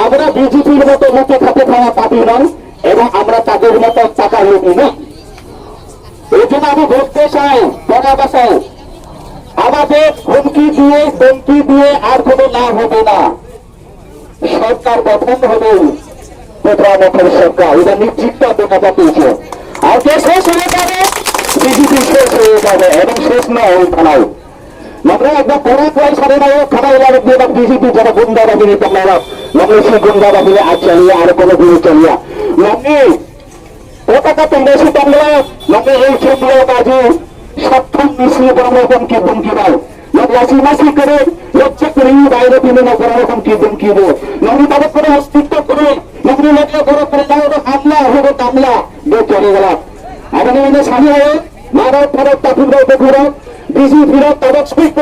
আমরা বিজেপির মতো মুখে খাতে খাওয়া পার্টি নয় এবং আমরা তাদের মতো টাকা লোভী নই। এই জন্য আমি বলতে চাই বড় বাসায় আমাদের হুমকি দিয়ে আর কোনো লাভ হবে না। সরকার গঠন হবে প্রধানমন্ত্রীর সরকার, এটা নিশ্চিত দেখা যাচ্ছে। আর কে শেষ হয়ে যাবে? বিজেপি শেষ হয়ে যাবে এবং শেষ না ওই থানায় আমরা একবার পড়া প্রায় সাড়ে নয় খানা এলাকা দিয়ে বিজেপি যারা গুন্ডা বাহিনী তোমরা লগ্নে সেই গুন্ডা বাহিনী আজ চালিয়ে আর কোনো দিনে চালিয়া লগ্নে পতাকা তো বেশি তোমরা লগ্নে এই চন্দ্র কাজে সক্ষম মিশিয়ে কোনো রকম কি হুমকি দাও লগ্নাসি মাসি করে লজ্জা করে বাইরে তিনি না কোনো রকম কি হুমকি দেবো লগ্নে তাদের করে অস্তিত্ব করে লগ্নে লগ্নে বড় করে যাও হামলা হবে কামলা দিয়ে চলে গেলাম আমাদের সামনে হয়ে ভারত ভারত তাকুর দেখুন বিজেপি ফিরত